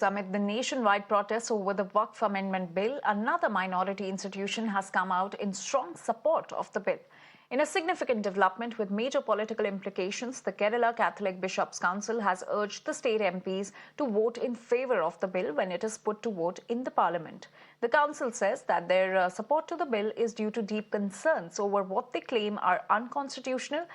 Amid the nationwide protests over the Waqf Amendment Bill, another minority institution has come out in strong support of the bill. In a significant development with major political implications, the Kerala Catholic Bishops' Council has urged the state MPs to vote in favour of the bill when it is put to vote in the parliament. The council says that their support to the bill is due to deep concerns over what they claim are unconstitutional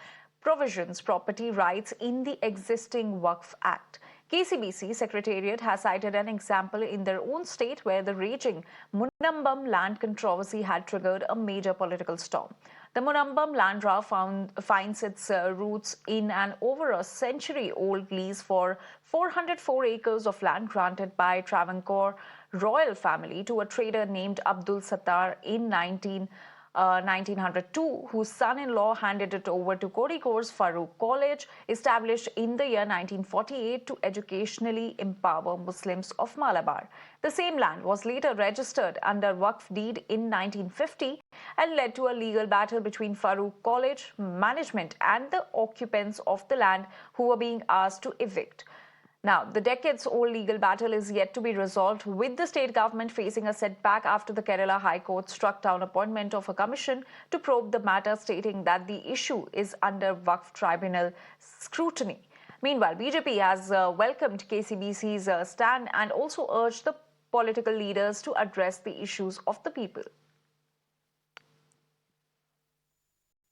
provisions, property rights in the existing Waqf Act. KCBC Secretariat has cited an example in their own state where the raging Munambam land controversy had triggered a major political storm. The Munambam land row finds its roots in an over a century-old lease for 404 acres of land granted by Travancore royal family to a trader named Abdul Sattar in 1902, whose son-in-law handed it over to Kozhikode's Farooq College, established in the year 1948 to educationally empower Muslims of Malabar. The same land was later registered under Waqf deed in 1950 and led to a legal battle between Farooq College management and the occupants of the land who were being asked to evict. Now, the decades-old legal battle is yet to be resolved, with the state government facing a setback after the Kerala High Court struck down appointment of a commission to probe the matter, stating that the issue is under Waqf Tribunal scrutiny. Meanwhile, BJP has welcomed KCBC's stand and also urged the political leaders to address the issues of the people.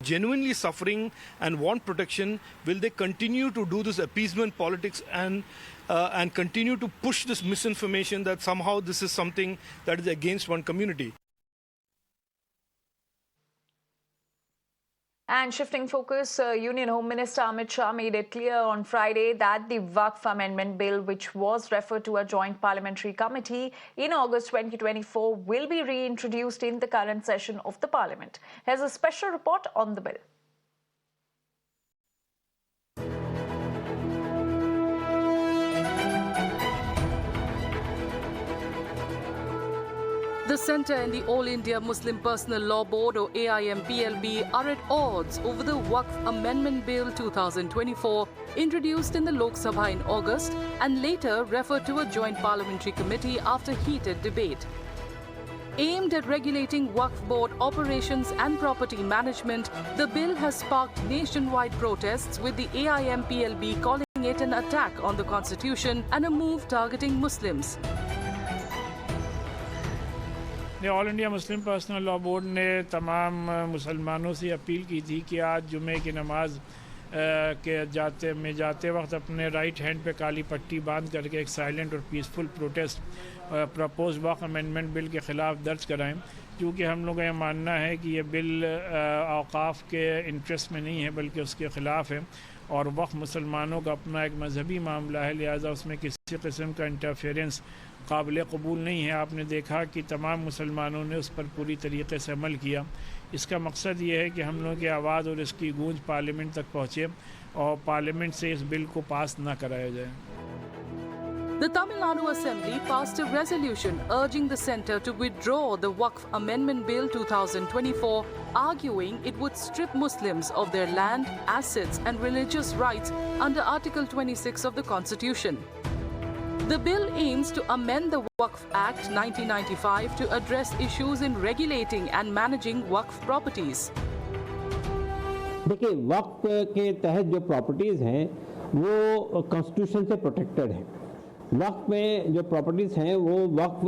Genuinely suffering and want protection, will they continue to do this appeasement politics and continue to push this misinformation that somehow this is something that is against one community? And shifting focus, Union Home Minister Amit Shah made it clear on Friday that the Waqf Amendment Bill, which was referred to a joint parliamentary committee in August 2024, will be reintroduced in the current session of the Parliament. Here's a special report on the bill. The Centre and the All India Muslim Personal Law Board, or AIMPLB, are at odds over the Waqf Amendment Bill 2024, introduced in the Lok Sabha in August and later referred to a joint parliamentary committee after heated debate. Aimed at regulating Waqf board operations and property management, the bill has sparked nationwide protests, with the AIMPLB calling it an attack on the constitution and a move targeting Muslims. All India Muslim personal law board ने तमाम मुसलमानों से appeal की थी कि आज जुमे की नमाज के जाते वक्त अपने राइट हैंड पे काली पट्टी बांध करके एक साइलेंट और पीसफुल प्रोटेस्ट प्रपोज वक़्फ़ अमेंडमेंट बिल के ख़िलाफ़ दर्ज कराएं, क्योंकि हम लोग का यह मानना है कि ये बिल औक़ाफ़ के इंटरेस्ट में नहीं है बल्कि उसके ख़िलाफ़ है और वक़्फ़ मुसलमानों का अपना एक मजहबी मामला है, लिहाजा उसमें किसी किस्म का इंटरफेरेंस काबिल कबूल नहीं है। आपने देखा कि तमाम मुसलमानों ने उस पर पूरी तरीके से अमल किया। इसका मकसद ये है कि हम लोगों की आवाज़ और इसकी गूंज पार्लियामेंट तक पहुँचे और पार्लियामेंट से इस बिल को पास ना कराया जाए। The Tamil Nadu Assembly passed a resolution urging the centre to withdraw the Waqf Amendment Bill 2024, arguing it would strip Muslims of their land, assets and religious rights under Article 26 of the Constitution. The bill aims to amend the Waqf Act 1995 to address issues in regulating and managing Waqf properties. देखिए, वक्फ के तहत जो properties हैं वो constitution से protected हैं। वक्फ में जो प्रॉपर्टीज़ हैं वो वक्फ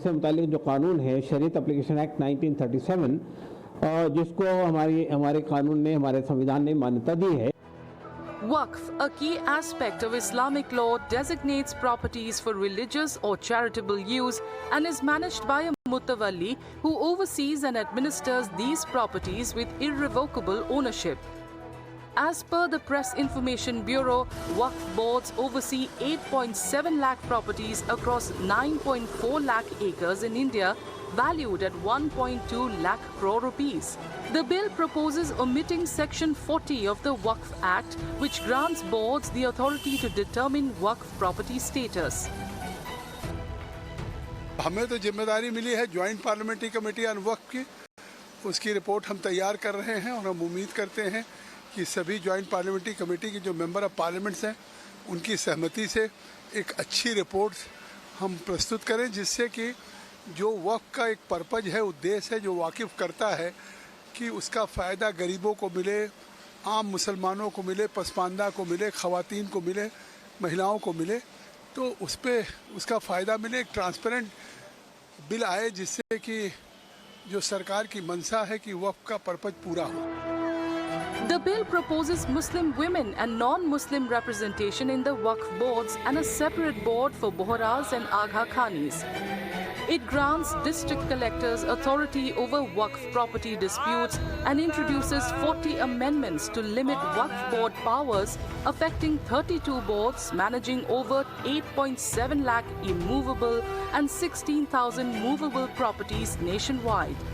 से मुतालिक जो कानून है, शरीयत एप्लीकेशन एक्ट 1937, जिसको हमारे कानून ने, हमारे संविधान ने मान्यता दी है। Waqf, a key aspect of Islamic law, designates properties for religious or charitable use and is managed by a mutawalli who oversees and administers these properties with irrevocable ownership. As per the Press Information Bureau, Waqf boards oversee 8.7 lakh properties across 9.4 lakh acres in India, valued at 1.2 lakh crore rupees. The bill proposes omitting Section 40 of the Waqf Act, which grants boards the authority to determine Waqf property status. हमें तो जिम्मेदारी मिली है joint parliamentary committee on वक्फ की, उसकी report हम तैयार कर रहे हैं और हम उम्मीद करते हैं कि सभी जॉइंट पार्लियामेंट्री कमेटी के जो मेंबर ऑफ पार्लियामेंट्स हैं उनकी सहमति से एक अच्छी रिपोर्ट हम प्रस्तुत करें, जिससे कि जो वक्फ का एक पर्पज है, उद्देश्य है, जो वाकिफ़ करता है कि उसका फ़ायदा गरीबों को मिले, आम मुसलमानों को मिले, पसमानदा को मिले, ख़वातीन को मिले, महिलाओं को मिले, तो उस पर उसका फ़ायदा मिले। एक ट्रांसपेरेंट बिल आए जिससे कि जो सरकार की मंशा है कि वक्फ का पर्पज पूरा हो। The bill proposes Muslim women and non-Muslim representation in the Waqf boards and a separate board for Bohras and Agha Khanis. It grants district collectors authority over Waqf property disputes and introduces 40 amendments to limit Waqf board powers, affecting 32 boards managing over 8.7 lakh immovable and 16,000 movable properties nationwide.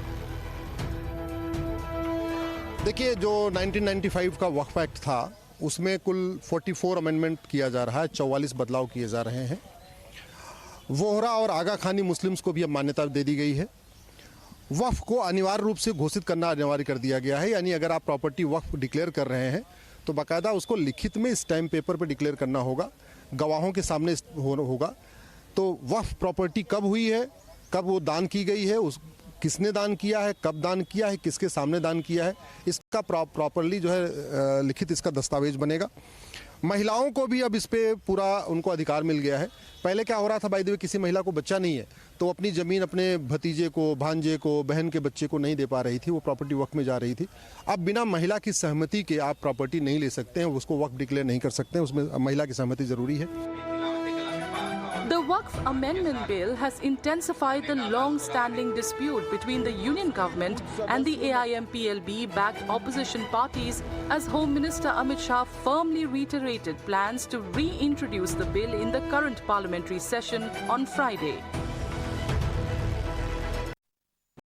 देखिए, जो 1995 का वक्फ act था उसमें कुल 44 amendment किया जा रहा है, 44 बदलाव किए जा रहे हैं। वोहरा और आगा खानी मुस्लिम्स को भी अब मान्यता दे दी गई है। वक्फ को अनिवार्य रूप से घोषित करना अनिवार्य कर दिया गया है, यानी अगर आप प्रॉपर्टी वक्फ डिक्लेयर कर रहे हैं तो बाकायदा उसको लिखित में स्टैम्प पेपर पर डिक्लेयर करना होगा, गवाहों के सामने होगा। तो वक्फ प्रॉपर्टी कब हुई है, कब वो दान की गई है, उस किसने दान किया है, कब दान किया है, किसके सामने दान किया है, इसका प्रॉपरली जो है लिखित इसका दस्तावेज बनेगा। महिलाओं को भी अब इस पे पूरा उनको अधिकार मिल गया है। पहले क्या हो रहा था, बाय द वे, किसी महिला को बच्चा नहीं है तो अपनी ज़मीन अपने भतीजे को, भांजे को, बहन के बच्चे को नहीं दे पा रही थी, वो प्रॉपर्टी वक्फ में जा रही थी। अब बिना महिला की सहमति के आप प्रॉपर्टी नहीं ले सकते हैं, उसको वक्फ डिक्लेयर नहीं कर सकते हैं, उसमें महिला की सहमति ज़रूरी है। The Waqf Amendment Bill has intensified the long-standing dispute between the Union Government and the AIM-PLB-backed opposition parties, as Home Minister Amit Shah firmly reiterated plans to reintroduce the bill in the current parliamentary session on Friday.